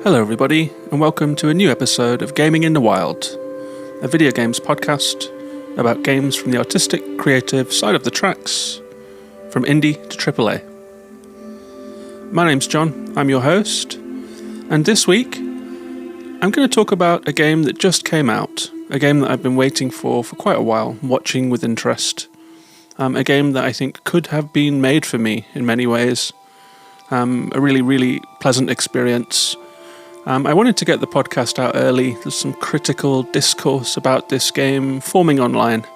Hello everybody, and welcome to a new episode of Gaming in the Wild, a video games podcast about games from the artistic, creative side of the tracks, from indie to AAA. My name's John, I'm your host, and this week I'm going to talk about a game that just came out, a game that I've been waiting for quite a while, watching with interest, a game that I think could have been made for me in many ways, a really, really pleasant experience. I wanted to get the podcast out early. There's some critical discourse about this game forming online,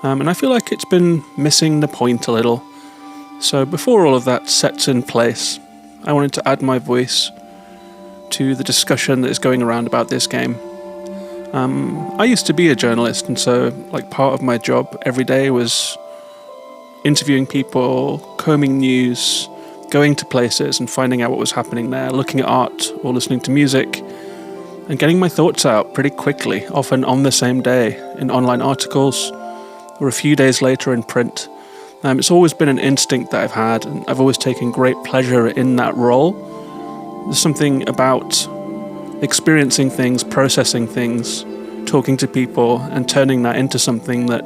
and I feel like it's been missing the point a little. So before all of that sets in place, I wanted to add my voice to the discussion that is going around about this game. I used to be a journalist, and so part of my job every day was interviewing people, combing news, going to places and finding out what was happening there, looking at art or listening to music, and getting my thoughts out pretty quickly, often on the same day, in online articles, or a few days later in print. It's always been an instinct that I've had, and I've always taken great pleasure in that role. There's something about experiencing things, processing things, talking to people, and turning that into something that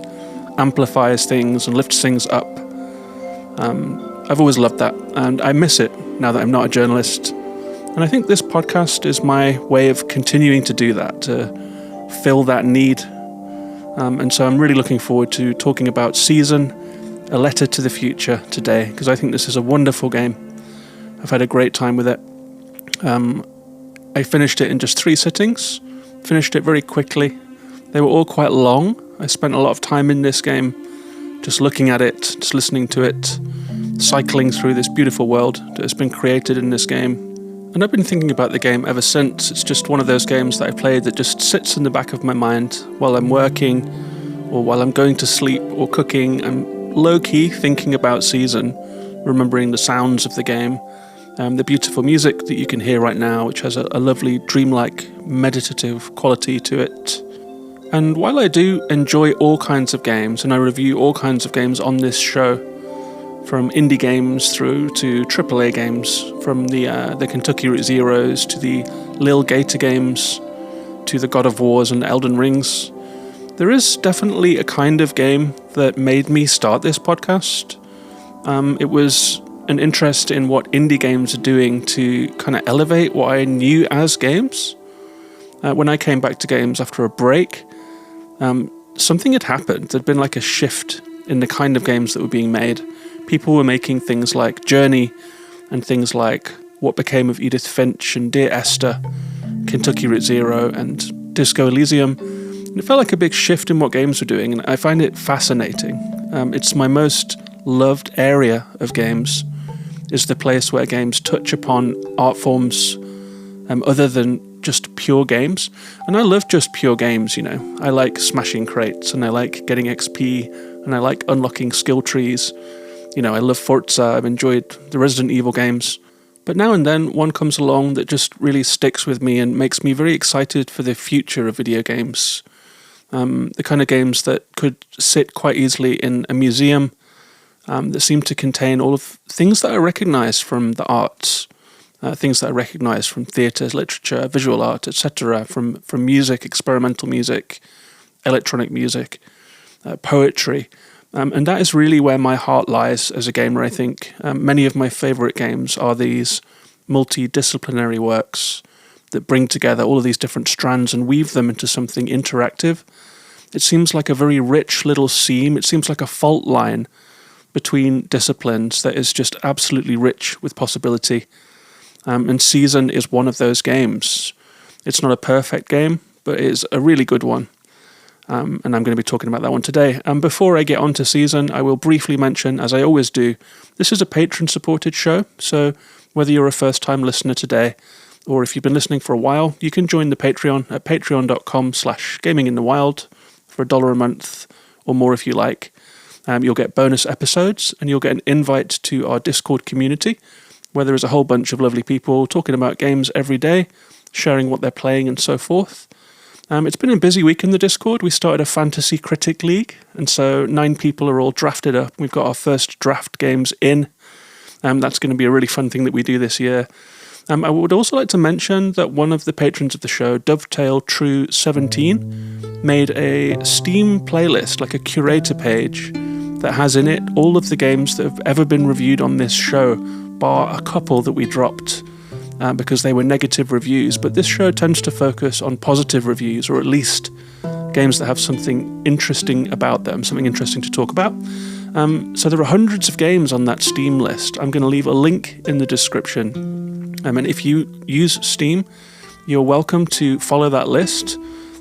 amplifies things and lifts things up. I've always loved that, and I miss it now that I'm not a journalist. And I think this podcast is my way of continuing to do that, to fill that need. And so I'm really looking forward to talking about Season, A Letter to the Future today, because I think this is a wonderful game. I've had a great time with it. I finished it in just 3 sittings, finished it very quickly. They were all quite long. I spent a lot of time in this game, just looking at it, just listening to it, cycling through this beautiful world that has been created in this game. And I've been thinking about the game ever since. It's just one of those games that I played that just sits in the back of my mind while I'm working, or while I'm going to sleep or cooking. I'm low-key thinking about Season, remembering the sounds of the game, the beautiful music that you can hear right now, which has a lovely dreamlike meditative quality to it. And while I do enjoy all kinds of games, and I review all kinds of games on this show, from indie games through to AAA games, from the Kentucky Route Zeros to the Lil Gator games to the God of Wars and Elden Rings, there is definitely a kind of game that made me start this podcast. It was an interest in what indie games are doing to kind of elevate what I knew as games. When I came back to games after a break, something had happened. There'd been like a shift in the kind of games that were being made. People were making things like Journey and things like What Became of Edith Finch and Dear Esther, Kentucky Route Zero and Disco Elysium. And it felt like a big shift in what games were doing, and I find it fascinating. It's my most loved area of games, is the place where games touch upon art forms other than just pure games. And I love just pure games, you know. I like smashing crates, and I like getting XP, and I like unlocking skill trees. You know, I love Forza, I've enjoyed the Resident Evil games. But now and then one comes along that just really sticks with me and makes me very excited for the future of video games. The kind of games that could sit quite easily in a museum, that seem to contain all of things that I recognise from the arts, things that I recognise from theatre, literature, visual art, etc., from music, experimental music, electronic music, poetry. And that is really where my heart lies as a gamer, I think. Many of my favourite games are these multidisciplinary works that bring together all of these different strands and weave them into something interactive. It seems like a very rich little seam. It seems like a fault line between disciplines that is just absolutely rich with possibility. And Season is one of those games. It's not a perfect game, but it is a really good one. And I'm going to be talking about that one today. And before I get on to Season, I will briefly mention, as I always do, this is a patron-supported show. So whether you're a first-time listener today, or if you've been listening for a while, you can join the Patreon at patreon.com/gaminginthewild for $1 a month or more if you like. You'll get bonus episodes, and you'll get an invite to our Discord community, where there is a whole bunch of lovely people talking about games every day, sharing what they're playing and so forth. It's been a busy week in the Discord. We started a Fantasy Critic League, and so 9 people are all drafted up. We've got our first draft games in. That's going to be a really fun thing that we do this year. I would also like to mention that one of the patrons of the show, Dovetail True 17, made a Steam playlist, like a curator page, that has in it all of the games that have ever been reviewed on this show, bar a couple that we dropped because they were negative reviews. But this show tends to focus on positive reviews, or at least games that have something interesting about them, something interesting to talk about. So there are hundreds of games on that Steam list. I'm going to leave a link in the description. And if you use Steam, you're welcome to follow that list.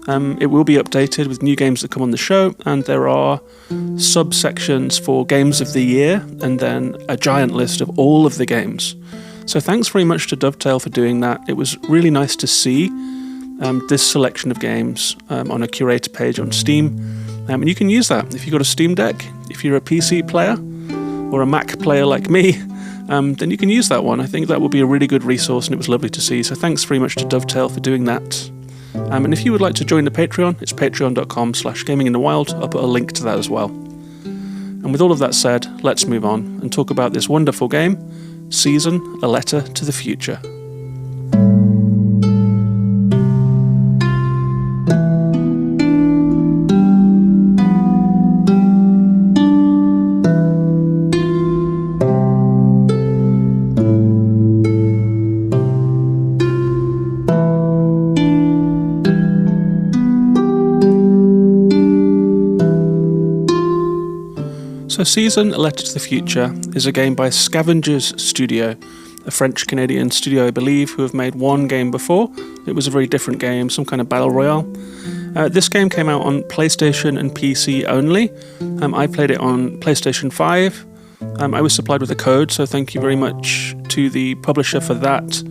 It will be updated with new games that come on the show, and there are subsections for games of the year, and then a giant list of all of the games. So thanks very much to Dovetail for doing that. It was really nice to see this selection of games on a curator page on Steam. And you can use that if you've got a Steam Deck. If you're a PC player or a Mac player like me, then you can use that one. I think that will be a really good resource, and it was lovely to see. So thanks very much to Dovetail for doing that. And if you would like to join the Patreon, it's patreon.com/gaminginthewild. I'll put a link to that as well. And with all of that said, let's move on and talk about this wonderful game, Season: A Letter to the Future. So Season: A Letter to the Future is a game by Scavengers Studio, a French-Canadian studio, I believe, who have made one game before. It was a very different game, some kind of battle royale. This game came out on PlayStation and PC only. I played it on PlayStation 5. I was supplied with a code, so thank you very much to the publisher for that.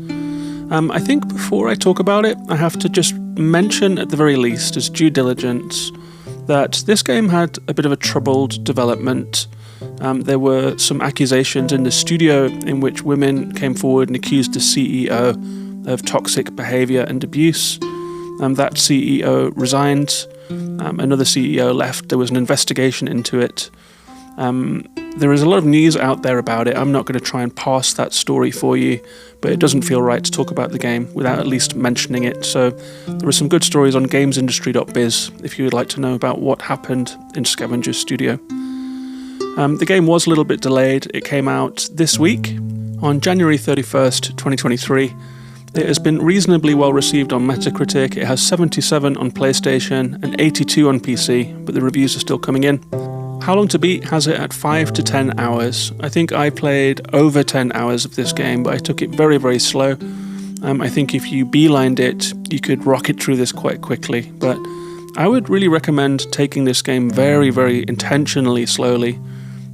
I think before I talk about it, I have to just mention at the very least, as due diligence, that this game had a bit of a troubled development. There were some accusations in the studio in which women came forward and accused the CEO of toxic behaviour and abuse. That CEO resigned. Another CEO left. There was an investigation into it. There is a lot of news out there about it. I'm not going to try and parse that story for you, but it doesn't feel right to talk about the game without at least mentioning it. So there are some good stories on gamesindustry.biz if you would like to know about what happened in Scavengers Studio. The game was a little bit delayed. It came out this week on January 31st, 2023. It has been reasonably well received on Metacritic. It has 77 on PlayStation and 82 on PC, but the reviews are still coming in. How Long to Beat has it at 5 to 10 hours. I think I played over 10 hours of this game, but I took it very, very slow. I think if you beelined it, you could rocket through this quite quickly. But I would really recommend taking this game very, very intentionally slowly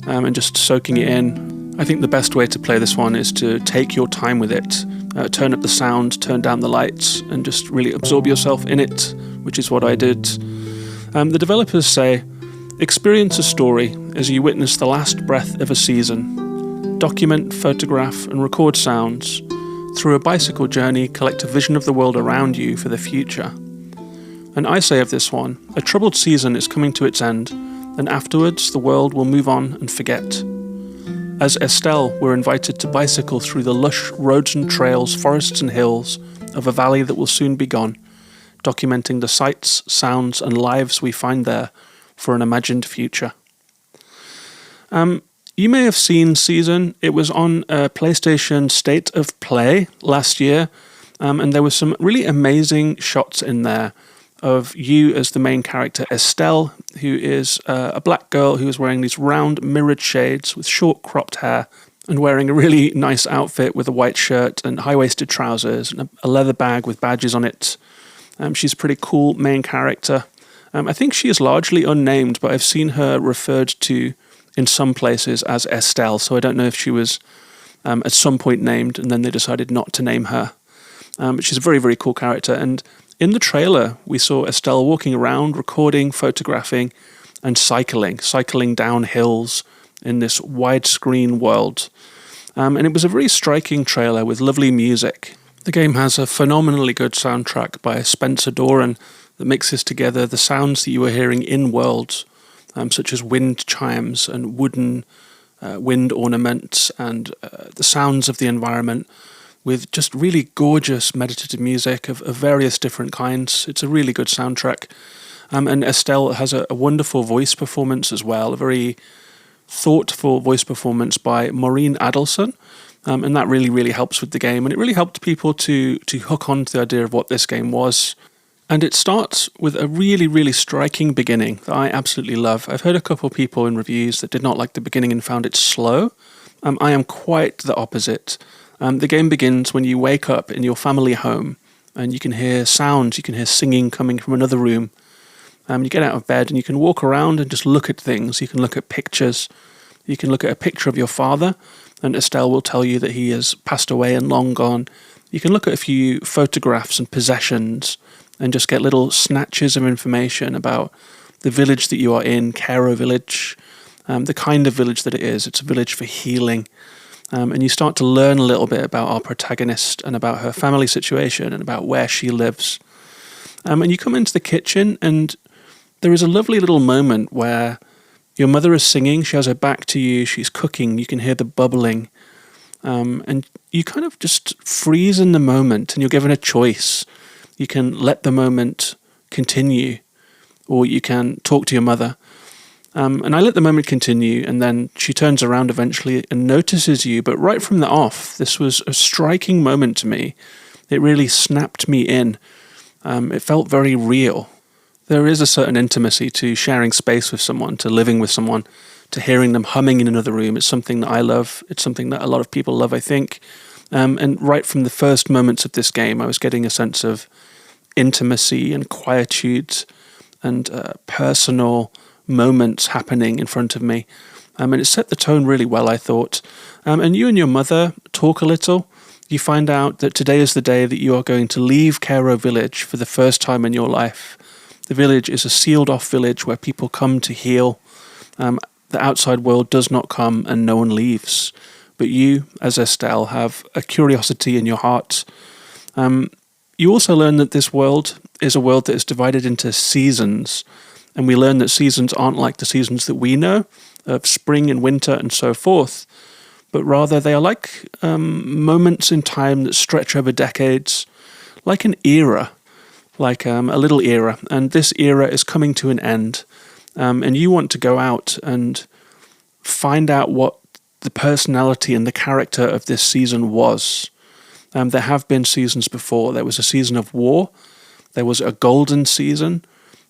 and just soaking it in. I think the best way to play this one is to take your time with it. Turn up the sound, turn down the lights, and just really absorb yourself in it, which is what I did. The developers say, experience a story as you witness the last breath of a season. Document, photograph, and record sounds. Through a bicycle journey, collect a vision of the world around you for the future. And I say of this one, a troubled season is coming to its end, and afterwards the world will move on and forget. As Estelle, we're invited to bicycle through the lush roads and trails, forests and hills of a valley that will soon be gone, documenting the sights, sounds, and lives we find there for an imagined future. You may have seen Season. It was on PlayStation State of Play last year, and there were some really amazing shots in there of you as the main character, Estelle, who is a black girl who is wearing these round mirrored shades with short cropped hair and wearing a really nice outfit with a white shirt and high-waisted trousers and a leather bag with badges on it. She's a pretty cool main character. I think she is largely unnamed, but I've seen her referred to in some places as Estelle, so I don't know if she was at some point named and then they decided not to name her. But she's a very, very cool character. And in the trailer, we saw Estelle walking around, recording, photographing, and cycling down hills in this widescreen world. And it was a very striking trailer with lovely music. The game has a phenomenally good soundtrack by Spencer Doran that mixes together the sounds that you are hearing in worlds, such as wind chimes and wooden wind ornaments and the sounds of the environment, with just really gorgeous meditative music of various different kinds. It's a really good soundtrack. And Estelle has a wonderful voice performance as well, a very thoughtful voice performance by Maureen Adelson. And that really, really helps with the game. And it really helped people to hook on to the idea of what this game was. And it starts with a really, really striking beginning that I absolutely love. I've heard a couple of people in reviews that did not like the beginning and found it slow. I am quite the opposite. The game begins when you wake up in your family home and you can hear sounds, you can hear singing coming from another room. You get out of bed and you can walk around and just look at things. You can look at pictures. You can look at a picture of your father, and Estelle will tell you that he has passed away and long gone. You can look at a few photographs and possessions and just get little snatches of information about the village that you are in, Cairo village, the kind of village that it is. It's a village for healing. And you start to learn a little bit about our protagonist and about her family situation and about where she lives. And you come into the kitchen and there is a lovely little moment where your mother is singing, she has her back to you, she's cooking, you can hear the bubbling. And you kind of just freeze in the moment and you're given a choice. You can let the moment continue, or you can talk to your mother. And I let the moment continue, and then she turns around eventually and notices you. But right from the off, this was a striking moment to me. It really snapped me in. It felt very real. There is a certain intimacy to sharing space with someone, to living with someone, to hearing them humming in another room. It's something that I love. It's something that a lot of people love, I think. And right from the first moments of this game, I was getting a sense of intimacy and quietude and personal moments happening in front of me. And it set the tone really well, I thought. And you and your mother talk a little. You find out that today is the day that you are going to leave Cairo village for the first time in your life. The village is a sealed-off village where people come to heal. The outside world does not come and no one leaves. But you, as Estelle, have a curiosity in your heart. You also learn that this world is a world that is divided into seasons. And we learn that seasons aren't like the seasons that we know, of spring and winter and so forth. But rather they are like moments in time that stretch over decades, like an era, like a little era. And this era is coming to an end. And you want to go out and find out what the personality and the character of this season was. There have been seasons before. There was a season of war. There was a golden season.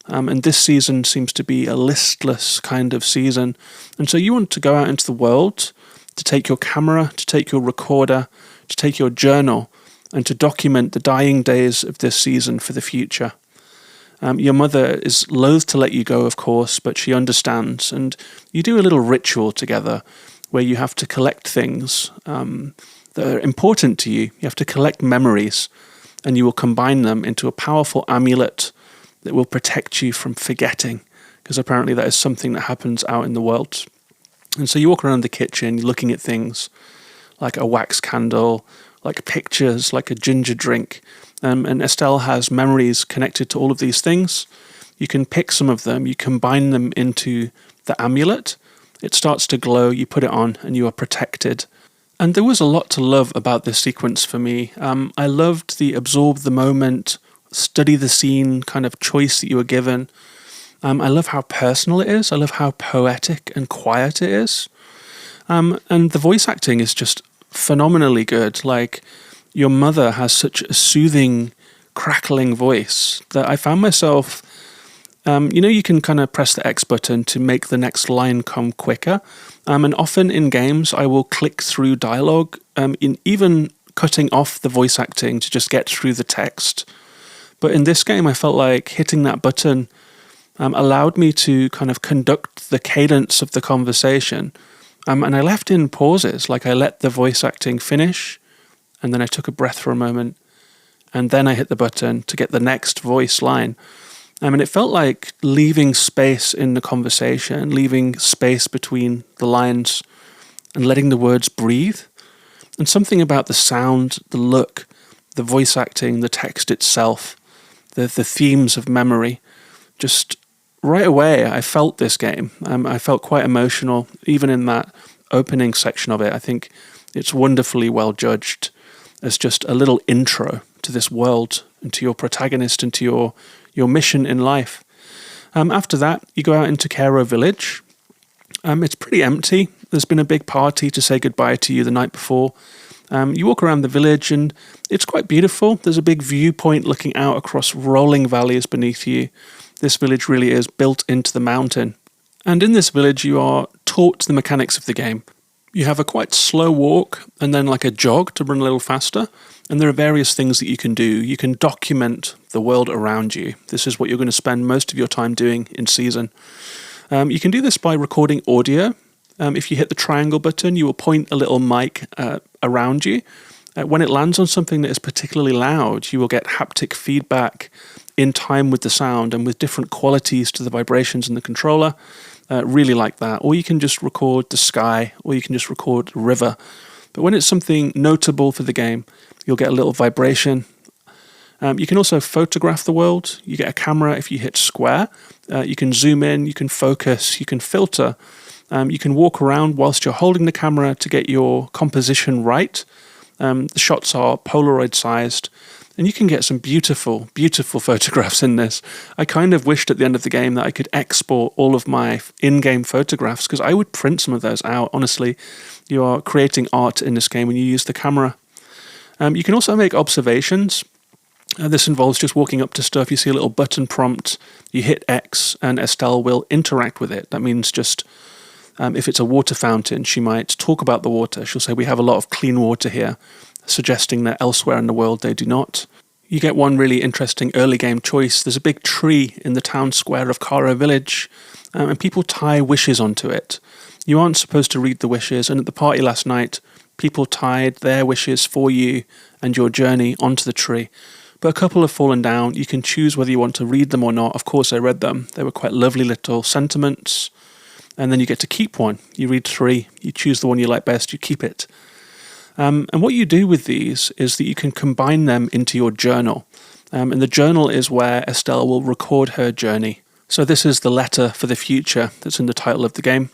And this season seems to be a listless kind of season. And so you want to go out into the world, to take your camera, to take your recorder, to take your journal, and to document the dying days of this season for the future. Your mother is loath to let you go, of course, but she understands. And you do a little ritual together where you have to collect things that are important to you. You have to collect memories, and you will combine them into a powerful amulet that will protect you from forgetting, because apparently that is something that happens out in the world. And so you walk around the kitchen looking at things like a wax candle, like pictures, like a ginger drink. And Estelle has memories connected to all of these things. You can pick some of them, you combine them into the amulet. It starts to glow, you put it on, and you are protected. And there was a lot to love about this sequence for me. I loved the absorb the moment, study the scene kind of choice that you were given. I love how personal it is. I love how poetic and quiet it is. And the voice acting is just phenomenally good. Like, your mother has such a soothing, crackling voice that I found myself, you can kind of press the X button to make the next line come quicker. And often in games, I will click through dialogue, in even cutting off the voice acting to just get through the text. But in this game, I felt like hitting that button allowed me to kind of conduct the cadence of the conversation. And I left in pauses, like I let the voice acting finish, and then I took a breath for a moment, and then I hit the button to get the next voice line. And it felt like leaving space in the conversation, leaving space between the lines, and letting the words breathe. And something about the sound, the look, the voice acting, the text itself, the themes of memory, just right away I felt this game. I felt quite emotional, even in that opening section of it. I think it's wonderfully well judged. as just a little intro to this world and to your protagonist and to your mission in life. After that, you go out into Cairo village. It's pretty empty. There's been a big party to say goodbye to you the night before. You walk around the village and it's quite beautiful. There's a big viewpoint looking out across rolling valleys beneath you. This village really is built into the mountain. And in this village, you are taught the mechanics of the game. You have a quite slow walk and then like a jog to run a little faster. And there are various things that you can do. You can document the world around you. This is what you're going to spend most of your time doing in season. You can do this by recording audio. If you hit the triangle button, you will point a little mic around you. When it lands on something that is particularly loud, you will get haptic feedback in time with the sound and with different qualities to the vibrations in the controller. Really like that. Or you can just record the sky, or you can just record the river. But when it's something notable for the game, you'll get a little vibration. You can also photograph the world. You get a camera if you hit square. You can zoom in, you can focus, you can filter. You can walk around whilst you're holding the camera to get your composition right. The shots are Polaroid sized, and you can get some beautiful, beautiful photographs in this. I kind of wished at the end of the game that I could export all of my in-game photographs, because I would print some of those out. Honestly, you are creating art in this game when you use the camera. You can also make observations. This involves just walking up to stuff. You see a little button prompt, you hit X, and Estelle will interact with it. That means just if it's a water fountain, she might talk about the water. She'll say, we have a lot of clean water here, suggesting that elsewhere in the world they do not. You get one really interesting early game choice. There's a big tree in the town square of Cairo village, and people tie wishes onto it. You aren't supposed to read the wishes, and at the party last night, people tied their wishes for you and your journey onto the tree. But a couple have fallen down. You can choose whether you want to read them or not. Of course, I read them. They were quite lovely little sentiments. And then you get to keep one. You read 3, you choose the one you like best, you keep it. And what you do with these is that you can combine them into your journal. And the journal is where Estelle will record her journey. So this is the letter for the future that's in the title of the game.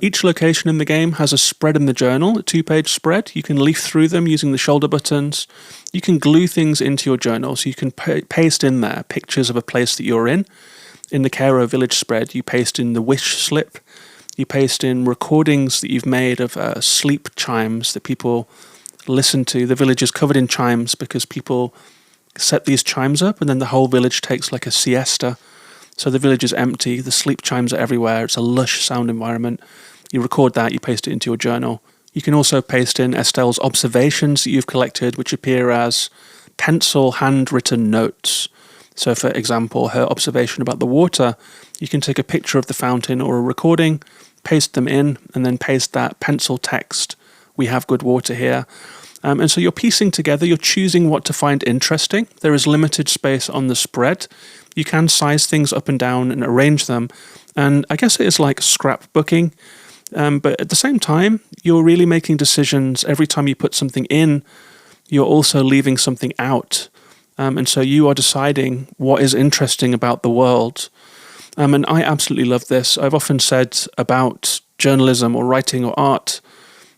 Each location in the game has a spread in the journal, a 2-page spread. You can leaf through them using the shoulder buttons. You can glue things into your journal, so you can paste in there pictures of a place that you're in. In the Cairo village spread, you paste in the wish slip. You paste in recordings that you've made of sleep chimes that people listen to. The village is covered in chimes because people set these chimes up, and then the whole village takes like a siesta. So the village is empty, the sleep chimes are everywhere, it's a lush sound environment. You record that, you paste it into your journal. You can also paste in Estelle's observations that you've collected, which appear as pencil handwritten notes. So for example, her observation about the water, you can take a picture of the fountain or a recording, paste them in, and then paste that pencil text, we have good water here. And so you're piecing together, you're choosing what to find interesting. There is limited space on the spread. You can size things up and down and arrange them. And I guess it is like scrapbooking. But at the same time, you're really making decisions. Every time you put something in, you're also leaving something out. And so you are deciding what is interesting about the world. And I absolutely love this. I've often said about journalism or writing or art,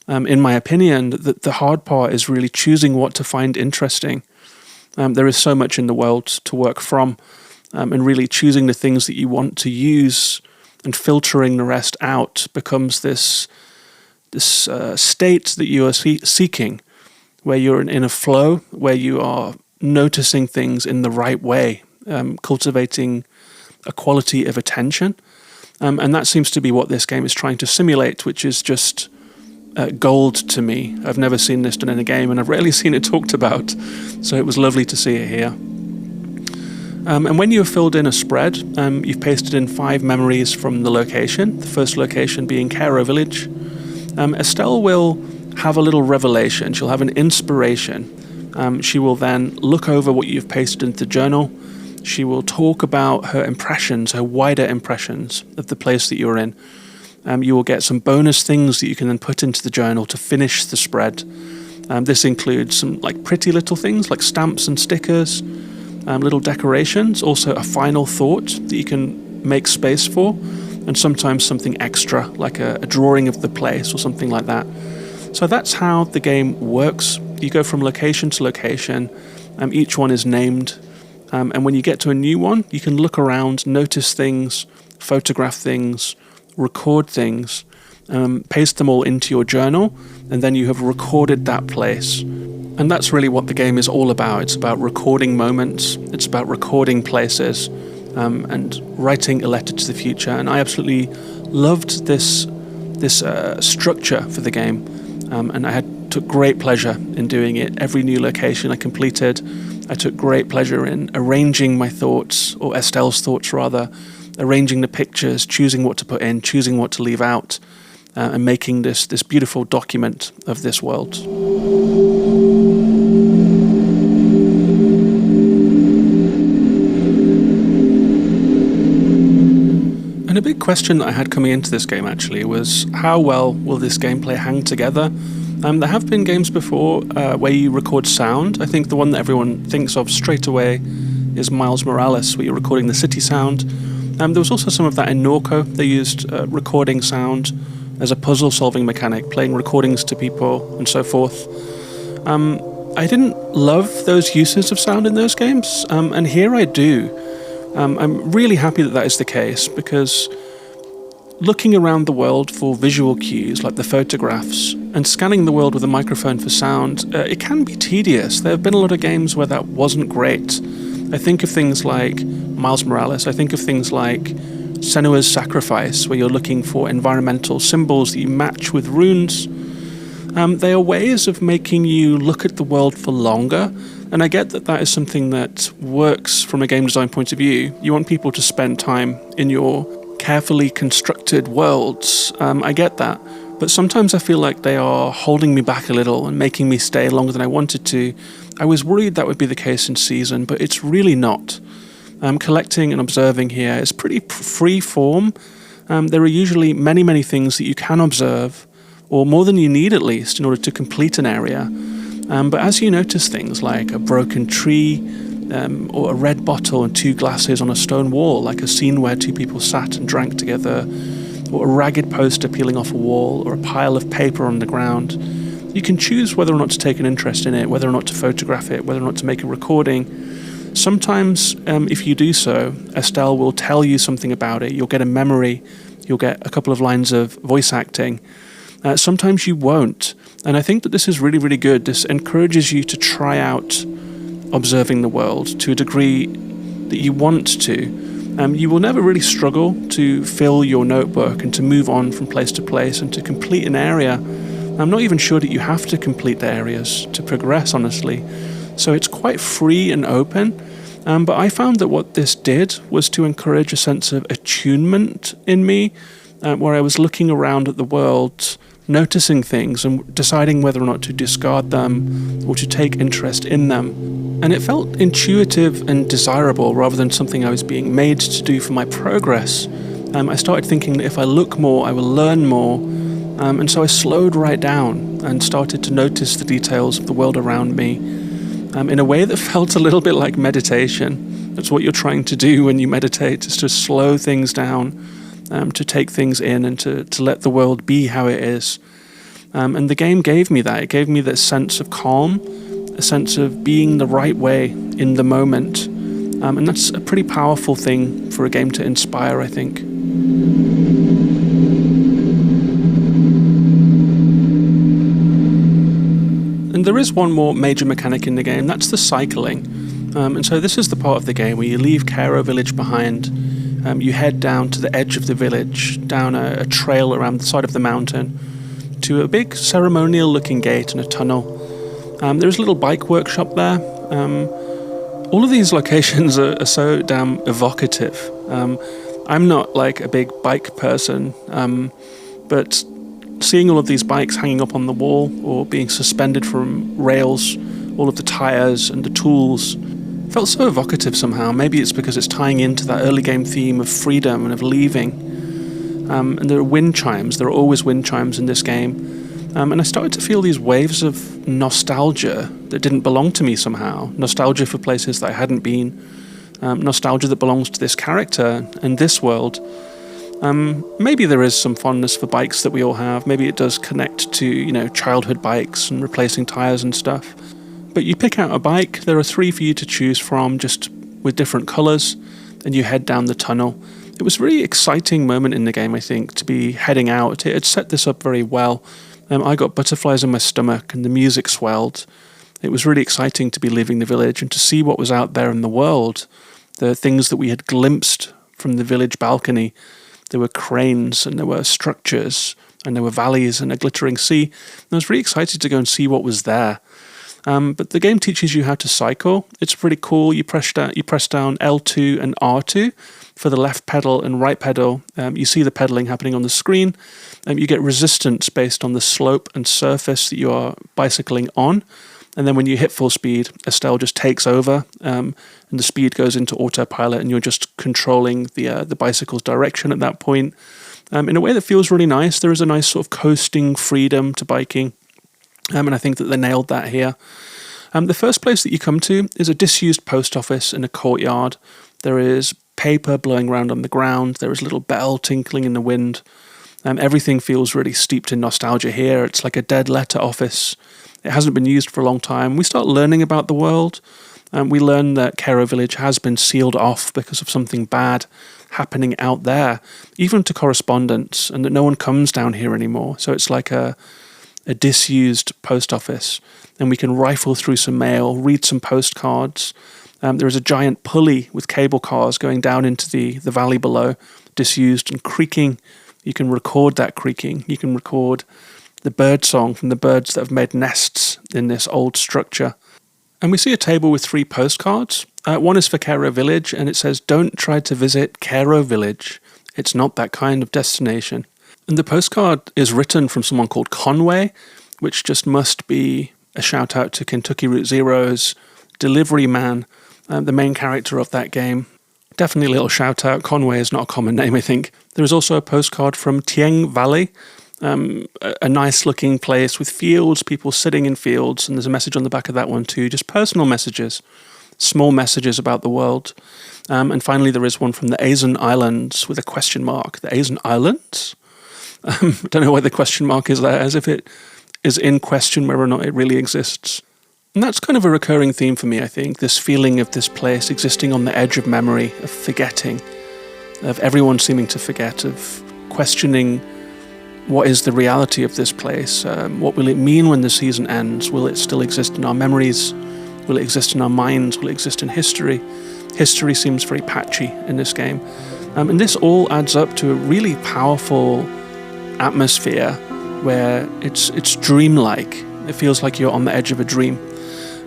in my opinion, that the hard part is really choosing what to find interesting. There is so much in the world to work from, and really choosing the things that you want to use and filtering the rest out becomes this state that you are seeking, where you're in a flow, where you are noticing things in the right way, cultivating a quality of attention. And that seems to be what this game is trying to simulate, which is just gold to me. I've never seen this done in a game, and I've rarely seen it talked about. So it was lovely to see it here. And when you've filled in a spread, you've pasted in 5 memories from the location, the first location being Cairo village. Estelle will have a little revelation. She'll have an inspiration. She will then look over what you've pasted into the journal. She will talk about her impressions, her wider impressions of the place that you're in. You will get some bonus things that you can then put into the journal to finish the spread. This includes some like pretty little things like stamps and stickers, little decorations, also a final thought that you can make space for, and sometimes something extra like a drawing of the place or something like that. So that's how the game works. You go from location to location. Each one is named. And when you get to a new one, you can look around, notice things, photograph things, record things, paste them all into your journal, and then you have recorded that place. And that's really what the game is all about. It's about recording moments, it's about recording places, and writing a letter to the future. And I absolutely loved this structure for the game, and I took great pleasure in doing it. Every new location I completed, I took great pleasure in arranging my thoughts, or Estelle's thoughts rather, arranging the pictures, choosing what to put in, choosing what to leave out, and making this beautiful document of this world. And a big question that I had coming into this game actually was, how well will this gameplay hang together? There have been games before where you record sound. I think the one that everyone thinks of straight away is Miles Morales, where you're recording the city sound. There was also some of that in Norco. They used recording sound as a puzzle-solving mechanic, playing recordings to people and so forth. I didn't love those uses of sound in those games, and here I do. I'm really happy that is the case, because looking around the world for visual cues like the photographs and scanning the world with a microphone for sound, it can be tedious. There have been a lot of games where that wasn't great. I think of things like Miles Morales, I think of things like Senua's Sacrifice, where you're looking for environmental symbols that you match with runes. They are ways of making you look at the world for longer, and I get that that is something that works from a game design point of view. You want people to spend time in your carefully constructed worlds. I get that, but sometimes I feel like they are holding me back a little and making me stay longer than I wanted to. I was worried that would be the case in Season, but it's really not. Collecting and observing here is pretty free form. There are usually many things that you can observe, or more than you need at least, in order to complete an area. But as you notice things like a broken tree, or a red bottle and two glasses on a stone wall, like a scene where two people sat and drank together, or a ragged poster peeling off a wall, or a pile of paper on the ground, you can choose whether or not to take an interest in it, whether or not to photograph it, whether or not to make a recording. Sometimes, if you do so, Estelle will tell you something about it. You'll get a memory, you'll get a couple of lines of voice acting. Sometimes you won't. And I think that this is really good. This encourages you to try out observing the world to a degree that you want to. You will never really struggle to fill your notebook and to move on from place to place and to complete an area. I'm not even sure that you have to complete the areas to progress, honestly. So it's quite free and open. But I found that what this did was to encourage a sense of attunement in me, where I was looking around at the world, noticing things and deciding whether or not to discard them or to take interest in them. And it felt intuitive and desirable rather than something I was being made to do for my progress. I started thinking that if I look more, I will learn more. And so I slowed right down and started to notice the details of the world around me in a way that felt a little bit like meditation. That's what you're trying to do when you meditate, is to slow things down, to take things in and to let the world be how it is. And the game gave me that. It gave me that sense of calm, a sense of being the right way in the moment. And that's a pretty powerful thing for a game to inspire, I think. And there is one more major mechanic in the game, that's the cycling. And so this is the part of the game where you leave Cairo village behind. You head down to the edge of the village, down a trail around the side of the mountain, to a big ceremonial-looking gate and a tunnel. There's a little bike workshop there. All of these locations are so damn evocative. I'm not like a big bike person, but seeing all of these bikes hanging up on the wall or being suspended from rails, all of the tires and the tools, felt so evocative somehow. Maybe it's because it's tying into that early game theme of freedom and of leaving. And there are wind chimes. There are always wind chimes in this game. And I started to feel these waves of nostalgia that didn't belong to me somehow. Nostalgia for places that I hadn't been. Nostalgia that belongs to this character and this world. Maybe there is some fondness for bikes that we all have. Maybe it does connect to, childhood bikes and replacing tyres and stuff. But you pick out a bike, there are 3 for you to choose from, just with different colours, and you head down the tunnel. It was a really exciting moment in the game, I think, to be heading out. It had set this up very well. I got butterflies in my stomach and the music swelled. It was really exciting to be leaving the village and to see what was out there in the world. The things that we had glimpsed from the village balcony. There were cranes and there were structures and there were valleys and a glittering sea. And I was really excited to go and see what was there. But the game teaches you how to cycle. It's pretty cool. You press down L2 and R2 for the left pedal and right pedal. You see the pedaling happening on the screen. You get resistance based on the slope and surface that you are bicycling on. And then when you hit full speed, Estelle just takes over, and the speed goes into autopilot, and you're just controlling the bicycle's direction at that point. In a way that feels really nice. There is a nice sort of coasting freedom to biking. And I think that they nailed that here. The first place that you come to is a disused post office in a courtyard. There is paper blowing around on the ground. There is a little bell tinkling in the wind. Everything feels really steeped in nostalgia here. It's like a dead letter office. It hasn't been used for a long time. We start learning about the world. We learn that Cairo Village has been sealed off because of something bad happening out there, even to correspondence, and that no one comes down here anymore. So it's like a disused post office, and we can rifle through some mail, read some postcards. There is a giant pulley with cable cars going down into the valley below, disused and creaking. You can record that creaking. You can record the bird song from the birds that have made nests in this old structure. And we see a table with 3 postcards. One is for Cairo Village, and it says, "Don't try to visit Cairo Village. It's not that kind of destination." And the postcard is written from someone called Conway, which just must be a shout out to Kentucky Route Zero's delivery man, the main character of that game. Definitely a little shout out. Conway is not a common name, I think. There is also a postcard from Tieng Valley, a nice looking place with fields, people sitting in fields, and there's a message on the back of that one too, just personal messages, small messages about the world. And finally there is one from the Azan Islands with a question mark. The Azan Islands? I don't know why the question mark is there, as if it is in question whether or not it really exists. And that's kind of a recurring theme for me, I think, this feeling of this place existing on the edge of memory, of forgetting, of everyone seeming to forget, of questioning what is the reality of this place, what will it mean when the season ends, will it still exist in our memories, will it exist in our minds, will it exist in history? History seems very patchy in this game. And this all adds up to a really powerful atmosphere where it's dreamlike. It feels like you're on the edge of a dream.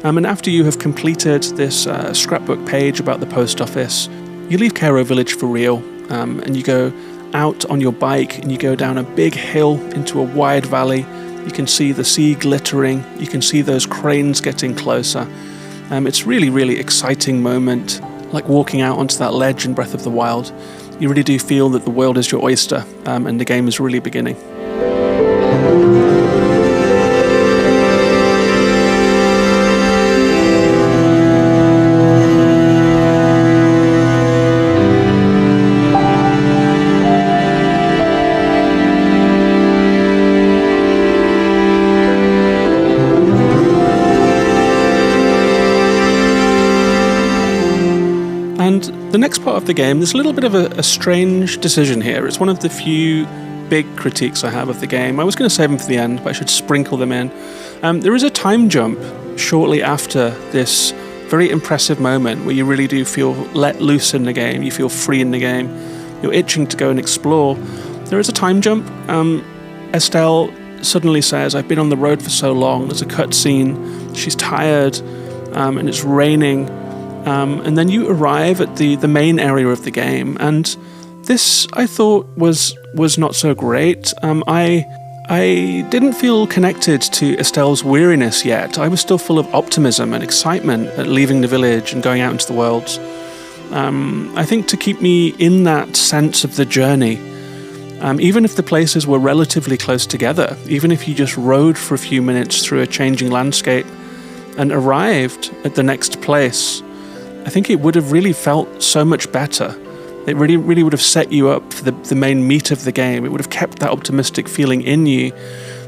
And after you have completed this scrapbook page about the post office, you leave Cairo Village for real, and you go out on your bike and you go down a big hill into a wide valley. You can see the sea glittering. You can see those cranes getting closer. It's really, really exciting moment, like walking out onto that ledge in Breath of the Wild. You really do feel that the world is your oyster, and the game is really beginning. The next part of the game, there's a little bit of a strange decision here. It's one of the few big critiques I have of the game. I was going to save them for the end, but I should sprinkle them in. There is a time jump shortly after this very impressive moment where you really do feel let loose in the game. You feel free in the game. You're itching to go and explore. There is a time jump. Estelle suddenly says, "I've been on the road for so long." There's a cutscene. She's tired, and it's raining. And then you arrive at the main area of the game, and this I thought was not so great. I didn't feel connected to Estelle's weariness yet. I was still full of optimism and excitement at leaving the village and going out into the world. I think to keep me in that sense of the journey, even if the places were relatively close together, even if you just rode for a few minutes through a changing landscape and arrived at the next place, I think it would have really felt so much better It really would have set you up for the main meat of the game. It would have kept that optimistic feeling in you.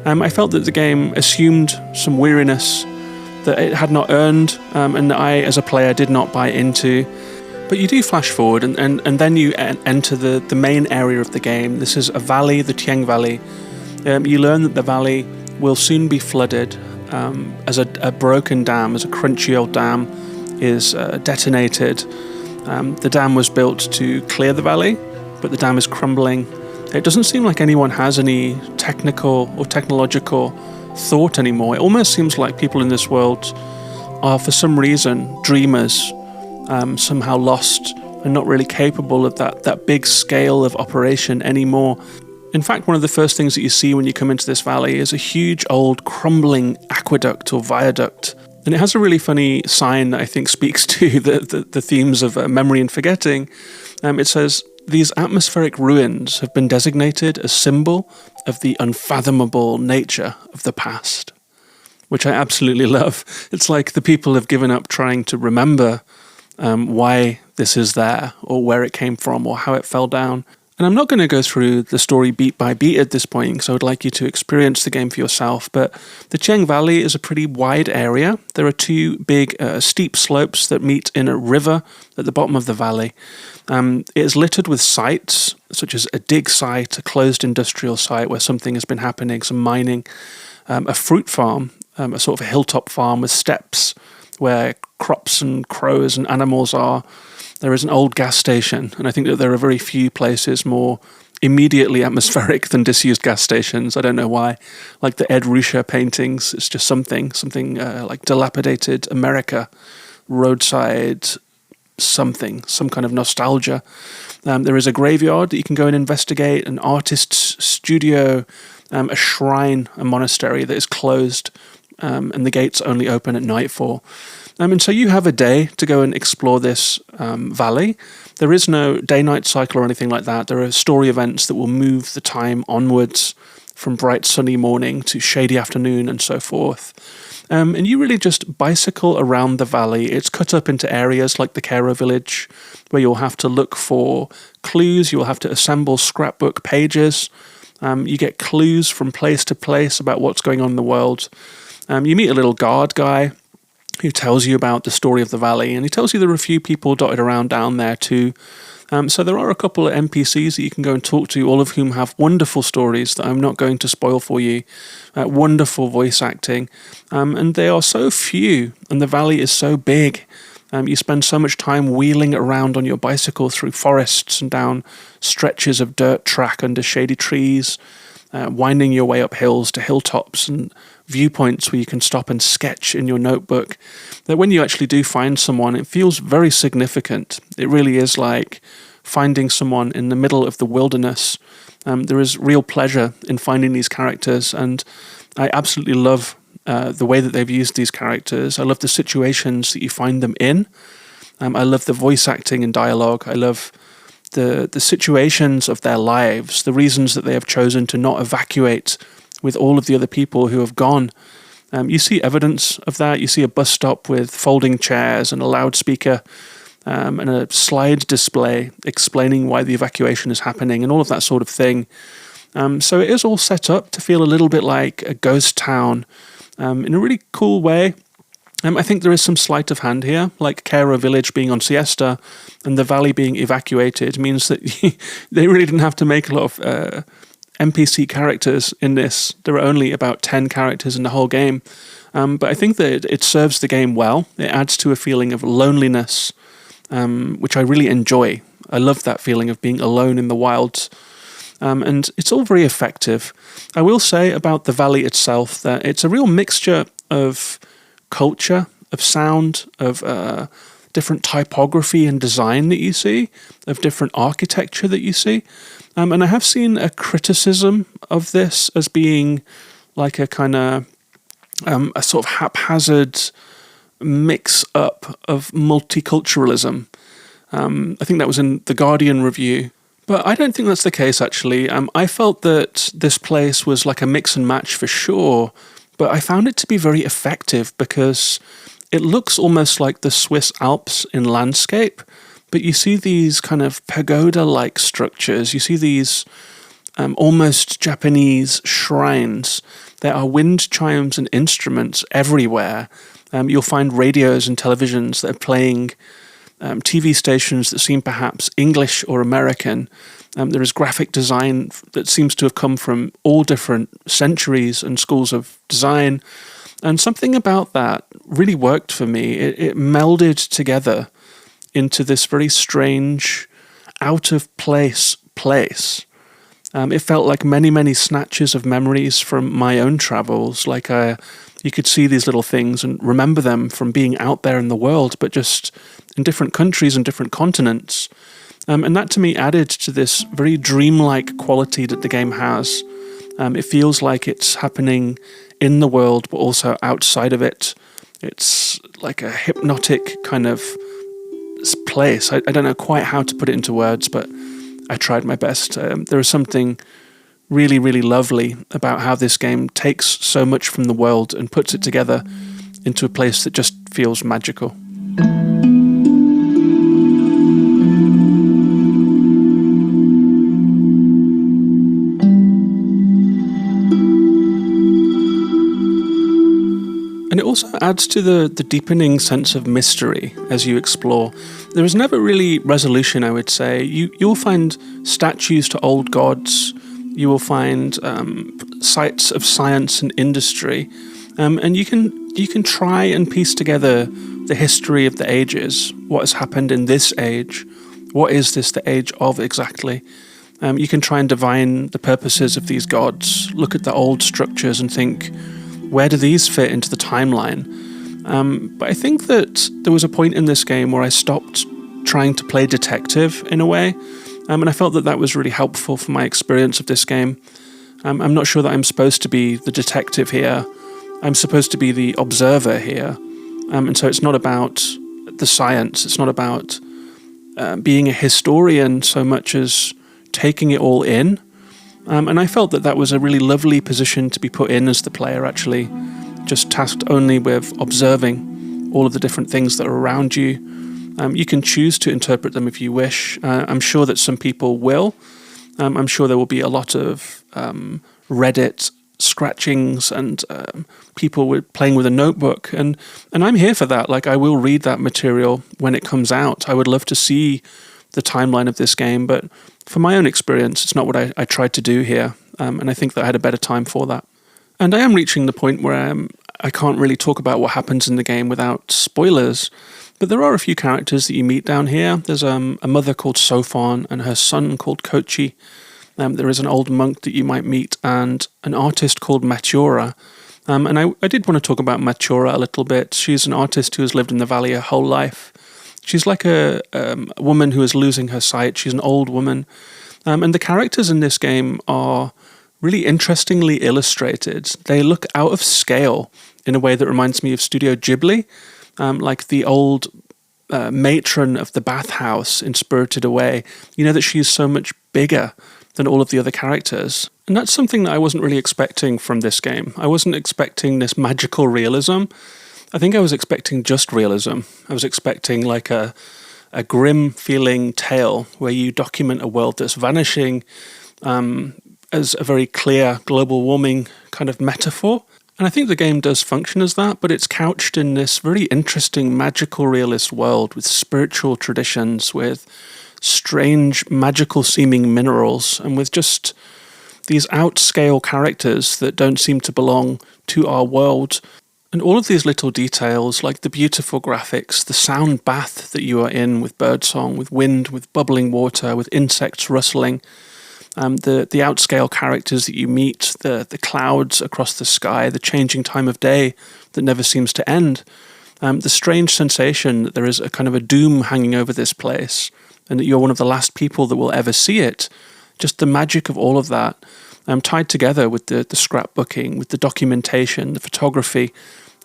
I felt that the game assumed some weariness that it had not earned, and that I, as a player, did not buy into. But you do flash forward, and then you enter the main area of the game. This is a valley, the Tieng Valley. You learn that the valley will soon be flooded as a broken dam, as a crunchy old dam is detonated. The dam was built to clear the valley, but the dam is crumbling. It doesn't seem like anyone has any technical or technological thought anymore. It almost seems like people in this world are, for some reason, dreamers, somehow lost and not really capable of that big scale of operation anymore. In fact, one of the first things that you see when you come into this valley is a huge old crumbling aqueduct or viaduct. And it has a really funny sign that I think speaks to the themes of memory and forgetting. It says, "These atmospheric ruins have been designated a symbol of the unfathomable nature of the past," which I absolutely love. It's like the people have given up trying to remember why this is there, or where it came from, or how it fell down. And I'm not going to go through the story beat by beat at this point, because I would like you to experience the game for yourself. But the Tieng Valley is a pretty wide area. There are two big steep slopes that meet in a river at the bottom of the valley. It is littered with sites, such as a dig site, a closed industrial site where something has been happening, some mining, a fruit farm, a sort of a hilltop farm with steps where crops and crows and animals are. There is an old gas station, and I think that there are very few places more immediately atmospheric than disused gas stations. I don't know why. Like the Ed Ruscha paintings, it's just something like dilapidated America, roadside something, some kind of nostalgia. There is a graveyard that you can go and investigate, an artist's studio, a shrine, a monastery that is closed, and the gates only open at nightfall. And so you have a day to go and explore this valley. There is no day-night cycle or anything like that. There are story events that will move the time onwards from bright sunny morning to shady afternoon and so forth. And you really just bicycle around the valley. It's cut up into areas like the Cairo village, where you'll have to look for clues. You'll have to assemble scrapbook pages. You get clues from place to place about what's going on in the world. You meet a little guard guy who tells you about the story of the valley, and he tells you there are a few people dotted around down there too. So there are a couple of NPCs that you can go and talk to, all of whom have wonderful stories that I'm not going to spoil for you, wonderful voice acting, and they are so few, and the valley is so big. You spend so much time wheeling around on your bicycle through forests and down stretches of dirt track under shady trees, winding your way up hills to hilltops and viewpoints where you can stop and sketch in your notebook, that when you actually do find someone, it feels very significant. It really is like finding someone in the middle of the wilderness. There is real pleasure in finding these characters, and I absolutely love the way that they've used these characters. I love the situations that you find them in. I love the voice acting and dialogue. I love the situations of their lives, the reasons that they have chosen to not evacuate with all of the other people who have gone. You see evidence of that. You see a bus stop with folding chairs and a loudspeaker and a slide display explaining why the evacuation is happening and all of that sort of thing. So it is all set up to feel a little bit like a ghost town in a really cool way. I think there is some sleight of hand here, like Cairo village being on siesta and the valley being evacuated means that they really didn't have to make a lot of NPC characters in this. There are only about 10 characters in the whole game. But I think that it serves the game well. It adds to a feeling of loneliness, which I really enjoy. I love that feeling of being alone in the wilds. And it's all very effective. I will say about the valley itself that it's a real mixture of culture, of sound, of different typography and design that you see, of different architecture that you see. And I have seen a criticism of this as being like a kind of a sort of haphazard mix-up of multiculturalism. I think that was in the Guardian review. But I don't think that's the case, actually. I felt that this place was like a mix and match for sure, but I found it to be very effective because it looks almost like the Swiss Alps in landscape, but you see these kind of pagoda-like structures. You see these almost Japanese shrines. There are wind chimes and instruments everywhere. You'll find radios and televisions that are playing TV stations that seem perhaps English or American. There is graphic design that seems to have come from all different centuries and schools of design. And something about that really worked for me. It melded together into this very strange, out-of-place place. It felt like many, many snatches of memories from my own travels. Like you could see these little things and remember them from being out there in the world, but just in different countries and different continents. And that to me added to this very dreamlike quality that the game has. It feels like it's happening in the world, but also outside of it. It's like a hypnotic kind of place. I don't know quite how to put it into words, but I tried my best. There is something really, really lovely about how this game takes so much from the world and puts it together into a place that just feels magical. And it also adds to the deepening sense of mystery as you explore. There is never really resolution, I would say. You'll find statues to old gods. You will find sites of science and industry. And you can try and piece together the history of the ages. What has happened in this age? What is this the age of exactly? You can try and divine the purposes of these gods. Look at the old structures and think, where do these fit into the timeline? But I think that there was a point in this game where I stopped trying to play detective in a way, and I felt that was really helpful for my experience of this game. I'm not sure that I'm supposed to be the detective here. I'm supposed to be the observer here. And so it's not about the science. It's not about being a historian so much as taking it all in. And I felt that was a really lovely position to be put in as the player, actually, just tasked only with observing all of the different things that are around you. You can choose to interpret them if you wish. I'm sure that some people will. I'm sure there will be a lot of Reddit scratchings and people playing with a notebook. And I'm here for that. Like, I will read that material when it comes out. I would love to see the timeline of this game, but for my own experience, it's not what I tried to do here, and I think that I had a better time for that. And I am reaching the point where I can't really talk about what happens in the game without spoilers, but there are a few characters that you meet down here. There's a mother called Sophon and her son called Kochi. There is an old monk that you might meet and an artist called Matura. And I did want to talk about Matura a little bit. She's an artist who has lived in the valley her whole life. She's like a woman who is losing her sight. She's an old woman. And the characters in this game are really interestingly illustrated. They look out of scale in a way that reminds me of Studio Ghibli, like the old matron of the bathhouse in Spirited Away. You know that she's so much bigger than all of the other characters. And that's something that I wasn't really expecting from this game. I wasn't expecting this magical realism. I think I was expecting just realism. I was expecting like a grim-feeling tale where you document a world that's vanishing as a very clear global warming kind of metaphor. And I think the game does function as that, but it's couched in this very interesting magical realist world with spiritual traditions, with strange magical-seeming minerals, and with just these outscale characters that don't seem to belong to our world. And all of these little details, like the beautiful graphics, the sound bath that you are in with birdsong, with wind, with bubbling water, with insects rustling, the outscale characters that you meet, the clouds across the sky, the changing time of day that never seems to end, the strange sensation that there is a kind of a doom hanging over this place and that you're one of the last people that will ever see it. Just the magic of all of that tied together with the scrapbooking, with the documentation, the photography,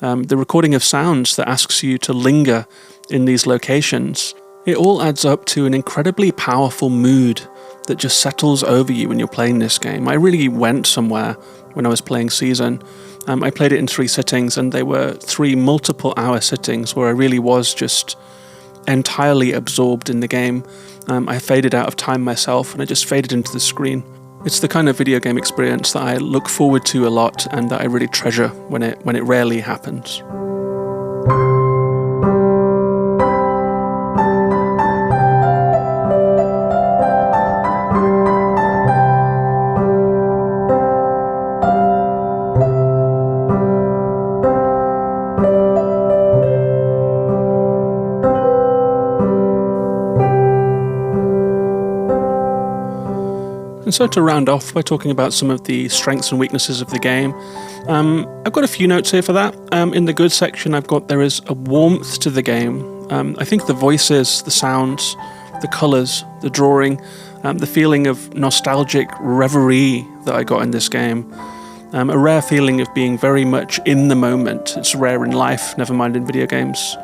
the recording of sounds that asks you to linger in these locations. It all adds up to an incredibly powerful mood that just settles over you when you're playing this game. I really went somewhere when I was playing Season. I played it in 3 sittings, and they were 3 multiple-hour sittings where I really was just entirely absorbed in the game. I faded out of time myself and I just faded into the screen. It's the kind of video game experience that I look forward to a lot and that I really treasure when it rarely happens. And so to round off by talking about some of the strengths and weaknesses of the game, I've got a few notes here for that. In the good section, there is a warmth to the game. I think the voices, the sounds, the colours, the drawing, the feeling of nostalgic reverie that I got in this game. A rare feeling of being very much in the moment. It's rare in life, never mind in video games.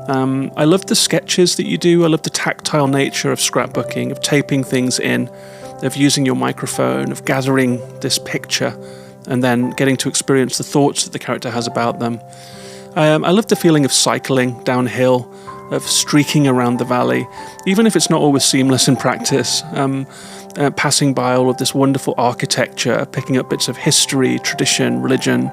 I love the sketches that you do. I love the tactile nature of scrapbooking, of taping things in, of using your microphone, of gathering this picture, and then getting to experience the thoughts that the character has about them. I love the feeling of cycling downhill, of streaking around the valley, even if it's not always seamless in practice, passing by all of this wonderful architecture, picking up bits of history, tradition, religion,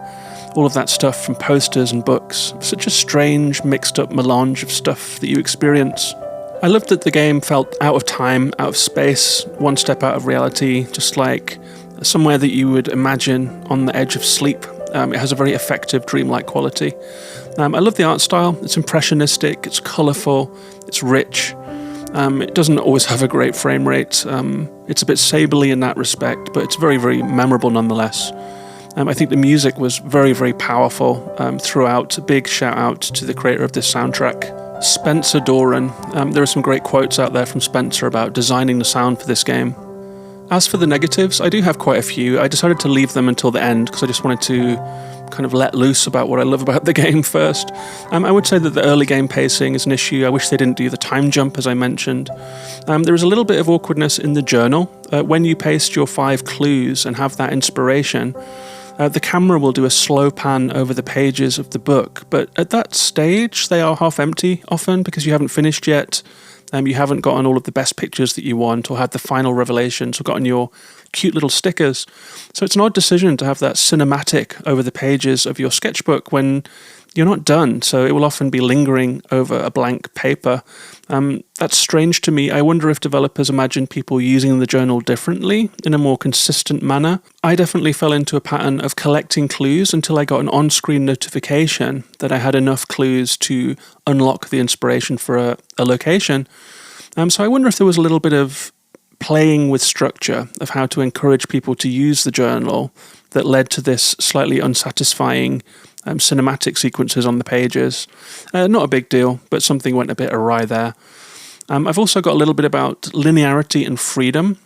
all of that stuff from posters and books. Such a strange, mixed-up melange of stuff that you experience. I loved that the game felt out of time, out of space, one step out of reality, just like somewhere that you would imagine on the edge of sleep. It has a very effective, dreamlike quality. I love the art style. It's impressionistic, it's colourful, it's rich. It doesn't always have a great frame rate. It's a bit sably in that respect, but it's very, very memorable nonetheless. I think the music was very, very powerful throughout. A big shout out to the creator of this soundtrack, Spencer Doran. There are some great quotes out there from Spencer about designing the sound for this game. As for the negatives, I do have quite a few. I decided to leave them until the end because I just wanted to kind of let loose about what I love about the game first. I would say that the early game pacing is an issue. I wish they didn't do the time jump, as I mentioned. There is a little bit of awkwardness in the journal. When you paste your 5 clues and have that inspiration, the camera will do a slow pan over the pages of the book, but at that stage they are half empty often because you haven't finished yet. You haven't gotten all of the best pictures that you want or had the final revelations or gotten your cute little stickers. So it's an odd decision to have that cinematic over the pages of your sketchbook when you're not done, so it will often be lingering over a blank paper. That's strange to me. I wonder if developers imagine people using the journal differently, in a more consistent manner. I definitely fell into a pattern of collecting clues until I got an on-screen notification that I had enough clues to unlock the inspiration for a location. So I wonder if there was a little bit of playing with structure of how to encourage people to use the journal that led to this slightly unsatisfying cinematic sequences on the pages. Not a big deal, but something went a bit awry there. I've also got a little bit about linearity and freedom.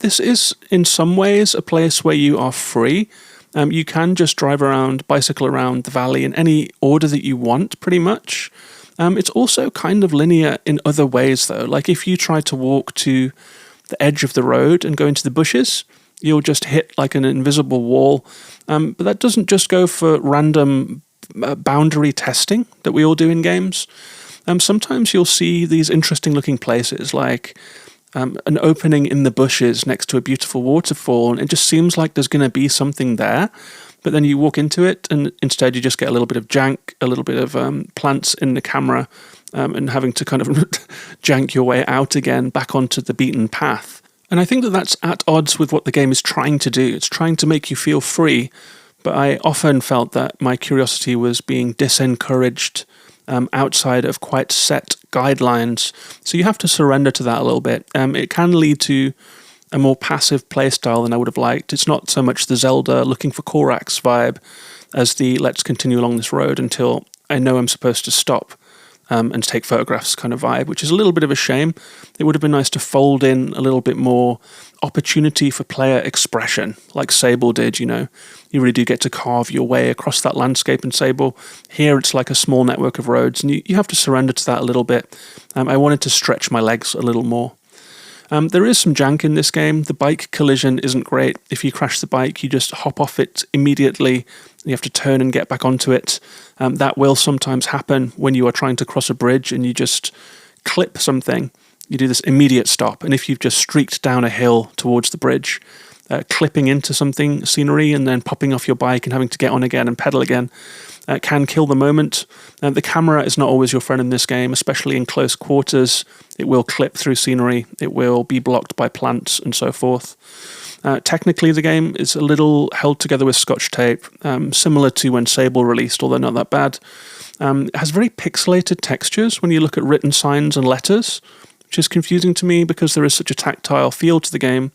This is, in some ways, a place where you are free. You can just drive around, bicycle around the valley in any order that you want, pretty much. It's also kind of linear in other ways, though. Like if you try to walk to the edge of the road and go into the bushes, you'll just hit like an invisible wall. But that doesn't just go for random boundary testing that we all do in games. Sometimes you'll see these interesting looking places like an opening in the bushes next to a beautiful waterfall, and it just seems like there's going to be something there. But then you walk into it and instead you just get a little bit of jank, a little bit of plants in the camera, and having to kind of jank your way out again back onto the beaten path. And I think that that's at odds with what the game is trying to do. It's trying to make you feel free, but I often felt that my curiosity was being disencouraged outside of quite set guidelines. So you have to surrender to that a little bit. It can lead to a more passive playstyle than I would have liked. It's not so much the Zelda looking for Korax vibe as the let's continue along this road until I know I'm supposed to stop and take photographs kind of vibe, which is a little bit of a shame. It would have been nice to fold in a little bit more opportunity for player expression, like Sable did, you know. You really do get to carve your way across that landscape in Sable. Here it's like a small network of roads, and you have to surrender to that a little bit. I wanted to stretch my legs a little more. There is some jank in this game. The bike collision isn't great. If you crash the bike, you just hop off it immediately. You have to turn and get back onto it. That will sometimes happen when you are trying to cross a bridge and you just clip something, you do this immediate stop. And if you've just streaked down a hill towards the bridge, clipping into something, scenery, and then popping off your bike and having to get on again and pedal again, can kill the moment. The camera is not always your friend in this game, especially in close quarters. It will clip through scenery, it will be blocked by plants and so forth. Technically, the game is a little held together with Scotch tape, similar to when Sable released, although not that bad. It has very pixelated textures when you look at written signs and letters, which is confusing to me because there is such a tactile feel to the game.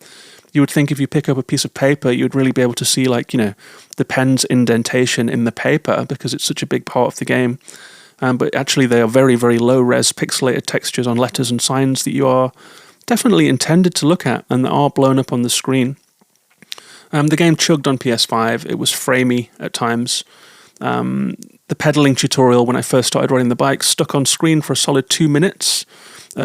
You would think if you pick up a piece of paper, you would really be able to see, the pen's indentation in the paper because it's such a big part of the game. But actually, they are very, very low-res pixelated textures on letters and signs that you are definitely intended to look at and that are blown up on the screen. The game chugged on PS5. It was framey at times. The pedaling tutorial when I first started riding the bike stuck on screen for a solid 2 minutes,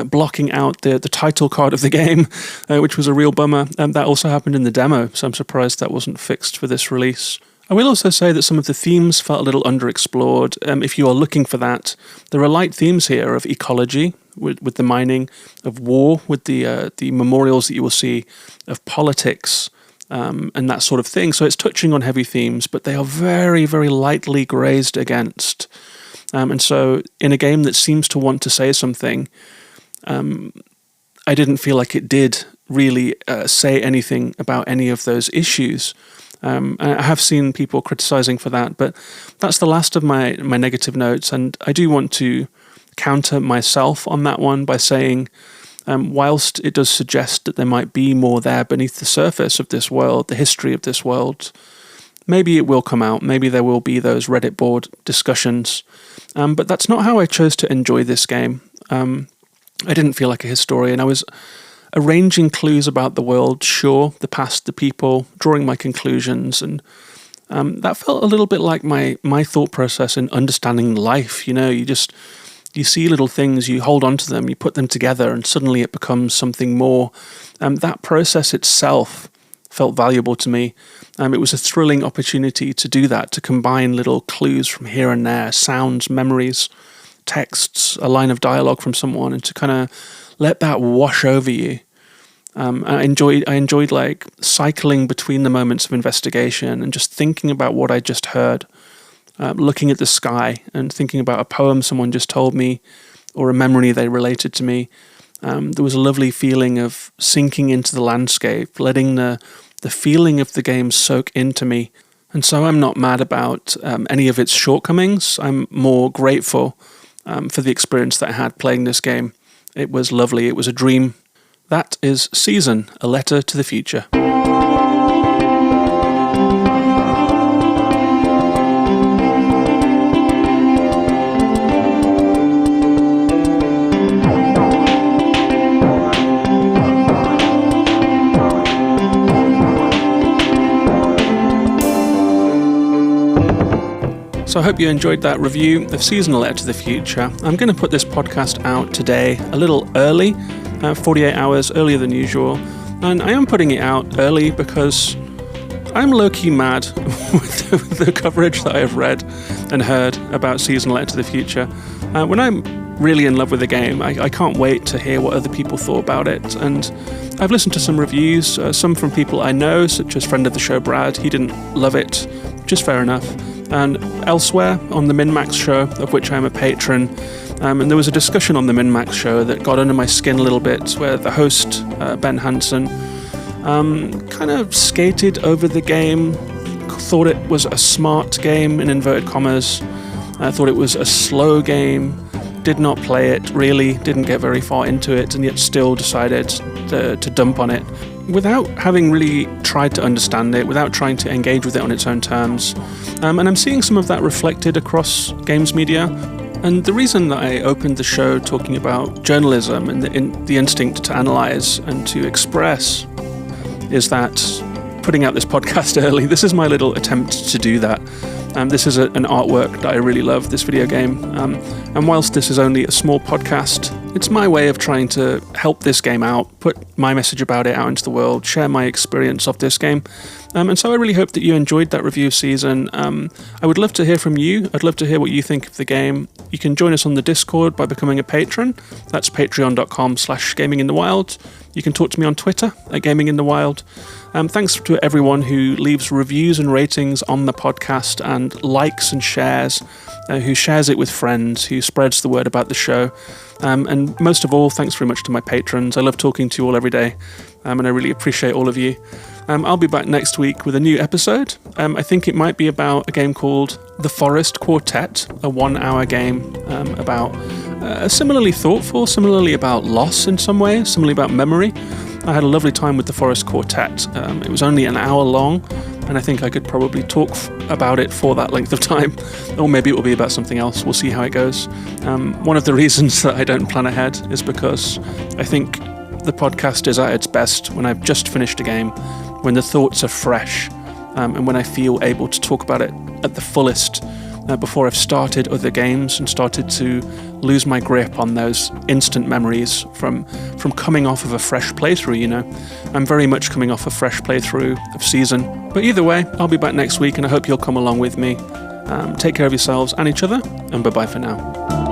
blocking out the title card of the game, which was a real bummer. And that also happened in the demo, so I'm surprised that wasn't fixed for this release. I will also say that some of the themes felt a little underexplored. If you are looking for that, there are light themes here of ecology, with the mining, of war, with the memorials that you will see, of politics, and that sort of thing. So it's touching on heavy themes, but they are very, very lightly grazed against. And so in a game that seems to want to say something, I didn't feel like it did really say anything about any of those issues. I have seen people criticizing for that, but that's the last of my negative notes. And I do want to counter myself on that one by saying, whilst it does suggest that there might be more there beneath the surface of this world, the history of this world, maybe it will come out. Maybe there will be those Reddit board discussions. But that's not how I chose to enjoy this game. I didn't feel like a historian. I was arranging clues about the world, sure, the past, the people, drawing my conclusions, and that felt a little bit like my thought process in understanding life. You see little things, you hold on to them, you put them together, and suddenly it becomes something more. That process itself felt valuable to me. It was a thrilling opportunity to do that, to combine little clues from here and there, sounds, memories, texts, a line of dialogue from someone, and to kind of let that wash over you. I enjoyed like cycling between the moments of investigation and just thinking about what I just heard, looking at the sky and thinking about a poem someone just told me or a memory they related to me. There was a lovely feeling of sinking into the landscape, letting the feeling of the game soak into me. And so I'm not mad about any of its shortcomings. I'm more grateful for the experience that I had playing this game. It was lovely. It was a dream. That is Season, a letter to the future. So I hope you enjoyed that review of Season, a Letter to the Future. I'm going to put this podcast out today a little early, 48 hours earlier than usual. And I am putting it out early because I'm low-key mad with the coverage that I have read and heard about Season, a Letter to the Future. When I'm really in love with a game, I can't wait to hear what other people thought about it. And I've listened to some reviews, some from people I know, such as friend of the show Brad. He didn't love it, which is fair enough. And elsewhere on the MinMax show, of which I'm a patron, and there was a discussion on the MinMax show that got under my skin a little bit, where the host, Ben Hansen, kind of skated over the game, thought it was a smart game, in inverted commas, thought it was a slow game, did not play it really, didn't get very far into it, and yet still decided to dump on it, without having really tried to understand it, without trying to engage with it on its own terms. And I'm seeing some of that reflected across games media. And the reason that I opened the show talking about journalism and the instinct to analyze and to express is that putting out this podcast early, this is my little attempt to do that. This is an artwork that I really love, this video game. And whilst this is only a small podcast, it's my way of trying to help this game out, put my message about it out into the world, share my experience of this game, And so I really hope that you enjoyed that review season. I would love to hear from you. I'd love to hear what you think of the game. You can join us on the Discord by becoming a patron. That's patreon.com/gaminginthewild. You can talk to me on Twitter at gaminginthewild. Thanks to everyone who leaves reviews and ratings on the podcast and likes and shares, who shares it with friends, who spreads the word about the show. And most of all, thanks very much to my patrons. I love talking to you all every day, and I really appreciate all of you. I'll be back next week with a new episode. I think it might be about a game called The Forest Quartet, a 1-hour game about similarly thoughtful, similarly about loss in some ways, similarly about memory. I had a lovely time with The Forest Quartet. It was only an hour long, and I think I could probably talk about it for that length of time. Or maybe it will be about something else. We'll see how it goes. One of the reasons that I don't plan ahead is because I think the podcast is at its best when I've just finished a game, when the thoughts are fresh, and when I feel able to talk about it at the fullest before I've started other games and started to lose my grip on those instant memories from coming off of a fresh playthrough, you know. I'm very much coming off a fresh playthrough of Season. But either way, I'll be back next week, and I hope you'll come along with me. Take care of yourselves and each other, and bye-bye for now.